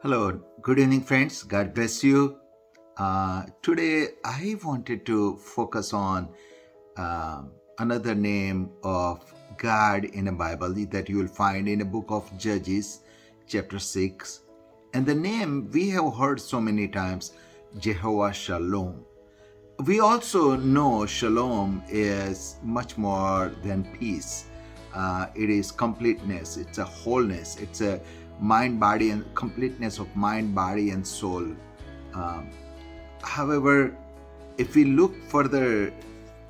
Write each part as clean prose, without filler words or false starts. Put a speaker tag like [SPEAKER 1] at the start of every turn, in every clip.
[SPEAKER 1] Hello, good evening, friends. God bless you. Today, I wanted to focus on another name of God in the Bible that you will find in the book of Judges, chapter 6. And the name we have heard so many times, Jehovah Shalom. We also know Shalom is much more than peace. It is completeness, it's a wholeness, it's a mind, body, and completeness of mind, body, and soul. Um, However, if we look further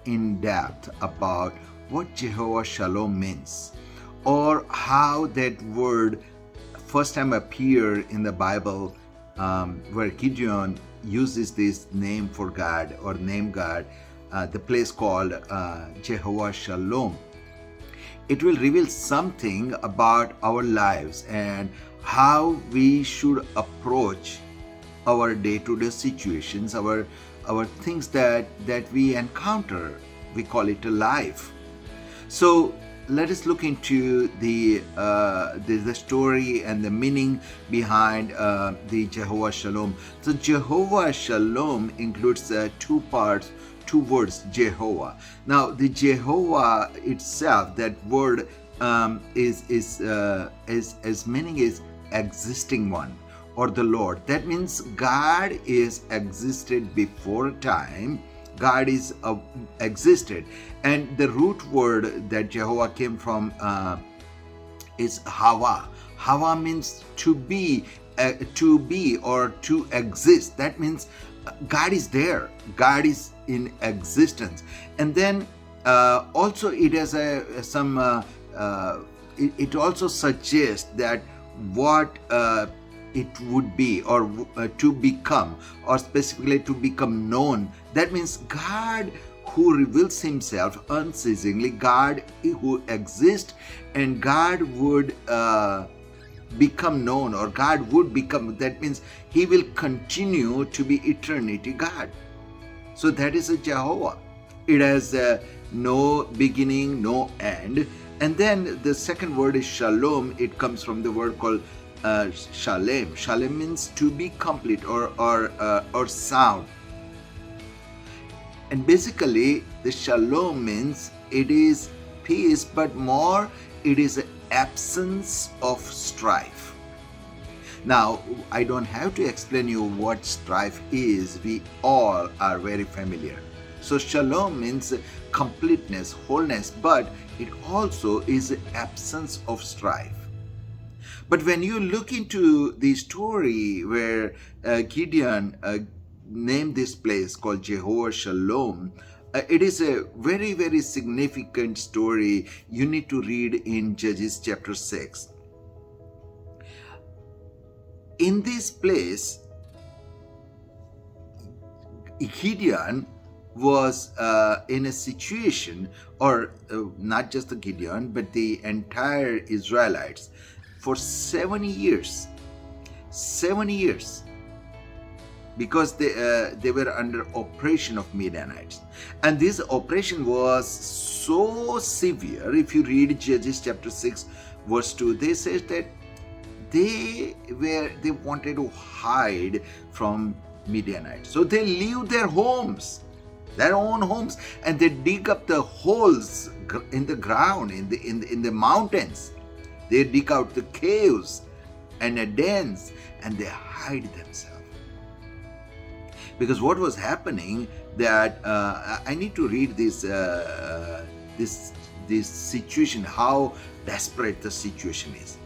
[SPEAKER 1] in depth about what Jehovah Shalom means, or how that word first time appear in the Bible, where Gideon uses this name for God or name God, the place called Jehovah Shalom, it will reveal something about our lives and how we should approach our day-to-day situations, our things that we encounter. We call it a life. So let us look into the story and the meaning behind the Jehovah Shalom. So Jehovah Shalom includes two parts, two words, Jehovah. Now the Jehovah itself, that word is meaning is existing one, or the Lord. That means God is existed before time. God is existed, and the root word that Jehovah came from is Hava. Hava means to be or to exist. That means God is there. God is in existence, and then also it has it also suggests that what it would be, or to become, or specifically to become known. That means God who reveals himself unceasingly, God who exists, and God would become known, or God would become. That means he will continue to be eternity God. So that is a Jehovah. It has no beginning, no end. And then the second word is Shalom. It comes from the word called Shalem. Shalem means to be complete, or sound. And basically, the Shalom means it is peace, but more it is an absence of strife. Now, I don't have to explain you what strife is. We all are very familiar. So Shalom means completeness, wholeness, but it also is an absence of strife. But when you look into the story where Gideon named this place called Jehovah Shalom, it is a very, very significant story you need to read in Judges chapter 6. In this place, Gideon was in a situation, or not just the Gideon, but the entire Israelites, for 7 years. 7 years. Because they were under oppression of Midianites. And this oppression was so severe. If you read Judges chapter 6 verse 2, they say that they wanted to hide from Midianites. So they leave their homes, their own homes, and they dig up the holes in the ground, in the mountains. They dig out the caves and the dens, and they hide themselves. Because what was happening, that I need to read this situation, how desperate the situation is.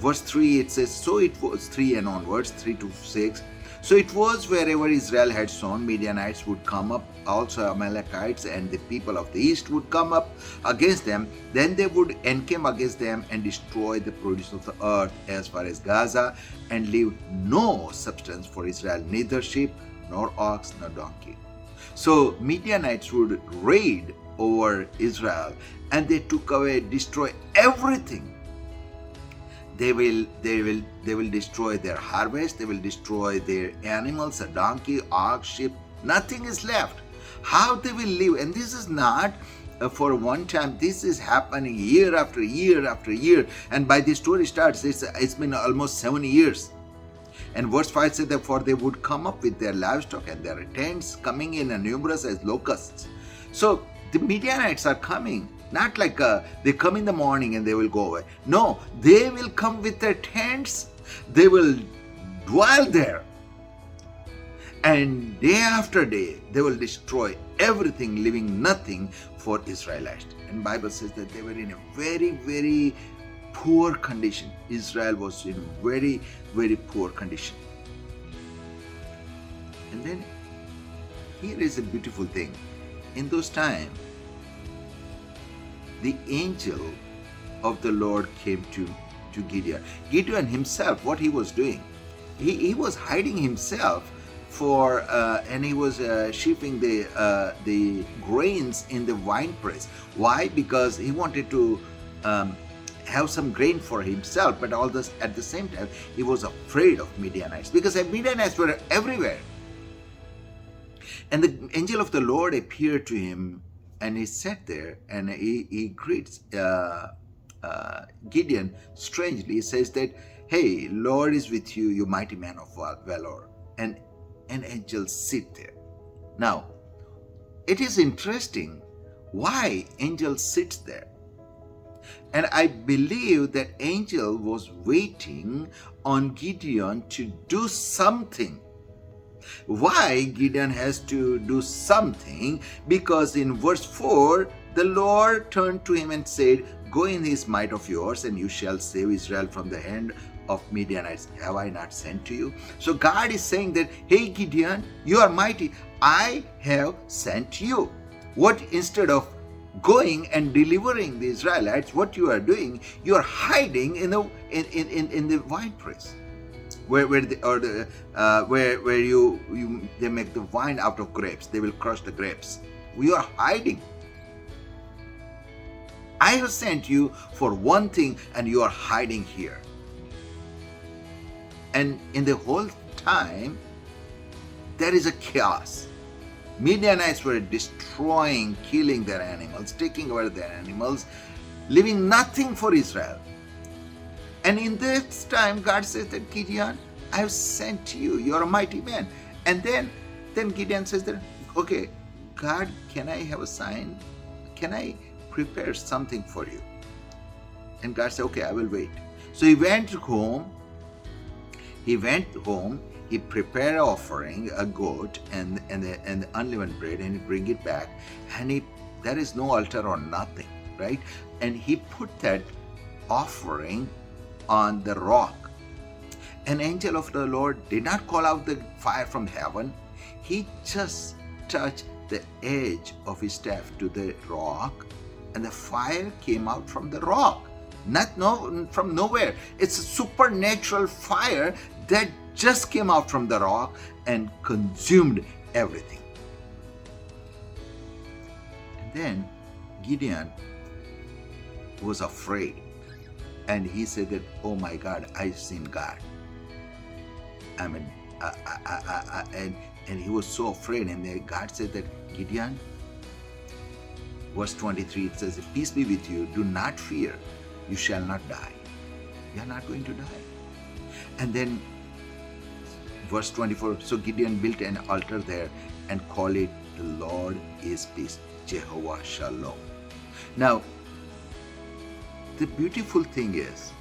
[SPEAKER 1] Verse 3, it says, so it was 3 and onwards, 3 to 6. So it was wherever Israel had sown, Midianites would come up, also Amalekites and the people of the east would come up against them. Then they would encamp against them and destroy the produce of the earth as far as Gaza, and leave no substance for Israel, neither sheep, nor ox, nor donkey. So Midianites would raid over Israel, and they took away, destroy everything. They will destroy their harvest. They will destroy their animals, a donkey, ox, sheep. Nothing is left. How they will live? And this is not for one time. This is happening year after year after year. And by the story starts, it's been almost 7 years. And verse 5 says, therefore they would come up with their livestock and their tents, coming in numerous as locusts. So the Midianites are coming, not like they come in the morning and they will go away. No, they will come with their tents, they will dwell there. And day after day, they will destroy everything, leaving nothing for Israelites. And Bible says that they were in a very, very poor condition. Israel was in very, very poor condition. And then here is a beautiful thing. In those times, the angel of the Lord came to Gideon. Gideon himself, what he was doing, he was hiding himself and he was sheafing the grains in the winepress. Why? Because he wanted to have some grain for himself, but all this at the same time he was afraid of Midianites, because the Midianites were everywhere. And the angel of the Lord appeared to him, and he sat there, and he greets Gideon strangely. He says that, hey, Lord is with you, you mighty man of valor. And an angel sit there. Now, it is interesting why angel sits there. And I believe that angel was waiting on Gideon to do something. Why Gideon has to do something? Because in verse 4, the Lord turned to him and said, go in this might of yours, and you shall save Israel from the hand of Midianites. Have I not sent to you? So God is saying that, hey Gideon, you are mighty. I have sent you. What, instead of going and delivering the Israelites, what you are doing, you are hiding in the winepress, where they make the wine out of grapes. They will crush the grapes. We are hiding. I have sent you for one thing, and you are hiding here. And in the whole time, there is a chaos. Midianites were destroying, killing their animals, taking away their animals, leaving nothing for Israel. And in this time, God says that, Gideon, I have sent you. You are a mighty man. And then Gideon says that, okay, God, can I have a sign? Can I prepare something for you? And God said, okay, I will wait. So he went home. He prepared an offering, a goat, and the unleavened bread, and he bring it back. And there is no altar or nothing, right? And he put that offering on the rock. An angel of the Lord did not call out the fire from heaven. He just touched the edge of his staff to the rock, and the fire came out from the rock. From nowhere. It's a supernatural fire that just came out from the rock and consumed everything. And then Gideon was afraid, and he said that, oh my God, I've seen God. And he was so afraid, and then God said that, Gideon, verse 23, it says, peace be with you, do not fear, you shall not die. You are not going to die. And then verse 24, so Gideon built an altar there and called it, the Lord is peace, Jehovah Shalom. Now, the beautiful thing is,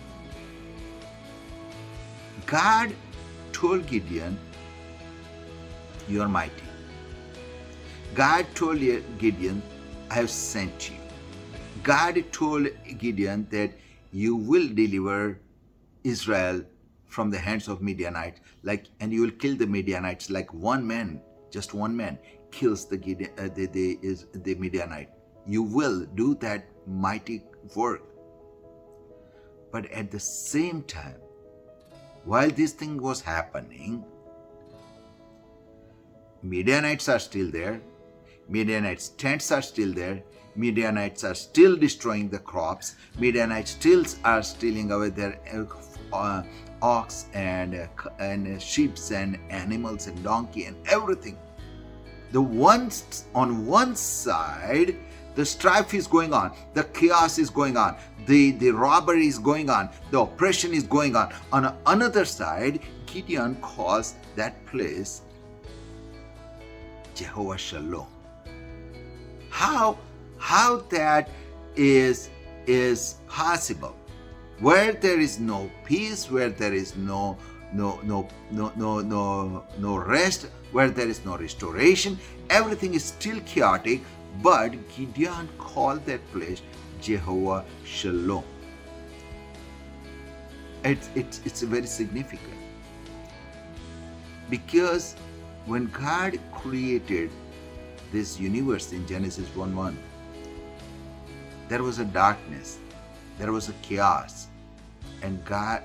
[SPEAKER 1] God told Gideon, you are mighty. God told Gideon, I have sent you. God told Gideon that you will deliver Israel from the hands of Midianites, and you will kill the Midianites, like one man, just one man kills the Midianite. You will do that mighty work. But at the same time, while this thing was happening, Midianites are still there. Midianites' tents are still there. Midianites are still destroying the crops. Midianites still are stealing away their ox and sheep and animals and donkey and everything. On one side, The strife is going on. The chaos is going on. The robbery is going on. The oppression is going on. On another side, Gideon calls that place Jehovah Shalom. How that is possible? Where there is no peace, where there is no rest, where there is no restoration, everything is still chaotic. But Gideon called that place Jehovah Shalom. It's very significant, because when God created this universe in Genesis 1:1, there was a darkness, there was a chaos, and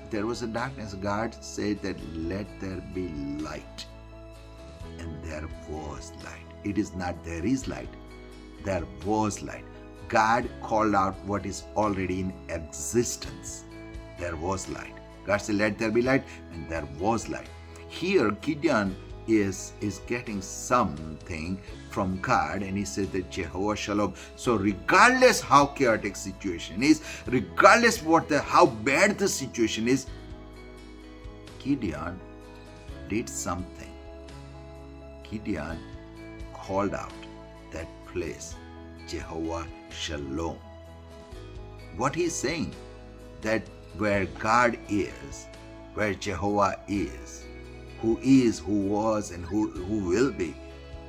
[SPEAKER 1] there was a darkness. God said that let there be light, and there was light. It is not there is light, there was light. God called out what is already in existence. There was light. God said, let there be light, and there was light. Here, Gideon is getting something from God, and he says that Jehovah Shalom. So regardless how chaotic situation is, regardless how bad the situation is, Gideon did something. Gideon called out that place Jehovah Shalom. What he's saying, that where God is, where Jehovah is, who was, and who will be,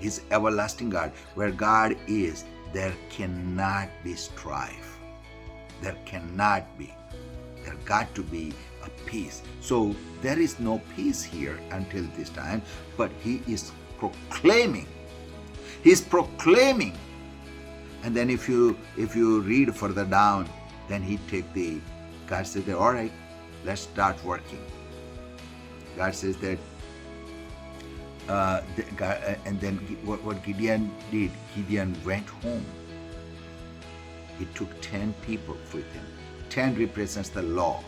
[SPEAKER 1] is everlasting God. Where God is, there cannot be strife. There cannot be. There got to be a peace. So there is no peace here until this time, but he is proclaiming. He's proclaiming. And then if you read further down, then God says that, all right, let's start working. God says that, and then what Gideon did, Gideon went home. He took 10 people with him. 10 represents the law.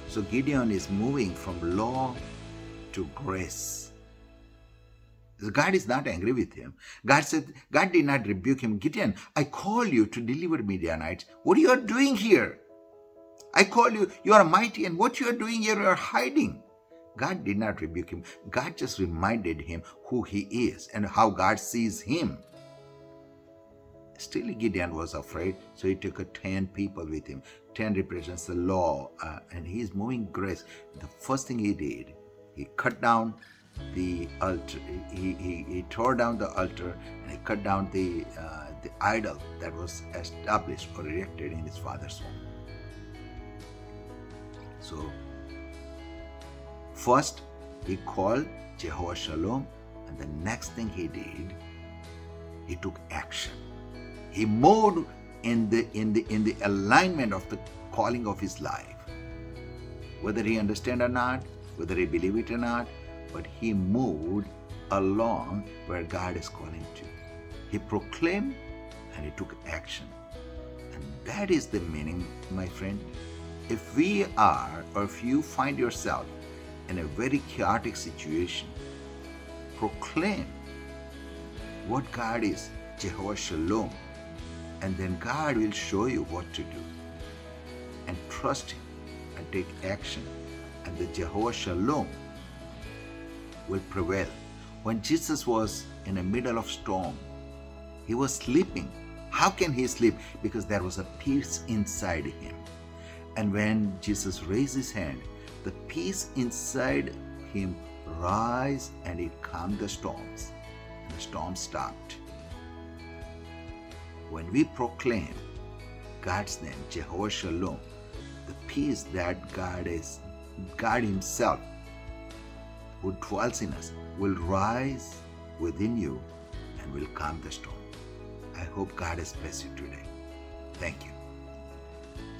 [SPEAKER 1] So Gideon is moving from law to grace. God is not angry with him. God did not rebuke him. Gideon, I call you to deliver Midianites. What you are doing here? I call you, you are mighty, and what you are doing here, you are hiding. God did not rebuke him. God just reminded him who he is and how God sees him. Still, Gideon was afraid, so he took 10 people with him. 10 represents the law, and he is moving grace. The first thing he did, he cut down the altar. He tore down the altar, and he cut down the idol that was established or erected in his father's home. So first he called Jehovah Shalom, and the next thing he did, he took action. He moved in the alignment of the calling of his life. Whether he understand or not, whether he believe it or not, but he moved along where God is calling to. He proclaimed and he took action. And that is the meaning, my friend. If we are, or if you find yourself in a very chaotic situation, proclaim what God is, Jehovah Shalom, and then God will show you what to do. And trust him and take action, and the Jehovah Shalom will prevail. When Jesus was in the middle of storm, he was sleeping. How can he sleep? Because there was a peace inside him. And when Jesus raised his hand, the peace inside him rise, and it calmed the storms. And the storm stopped. When we proclaim God's name, Jehovah Shalom, the peace that God himself, who dwells in us, will rise within you and will calm the storm. I hope God has blessed you today. Thank you.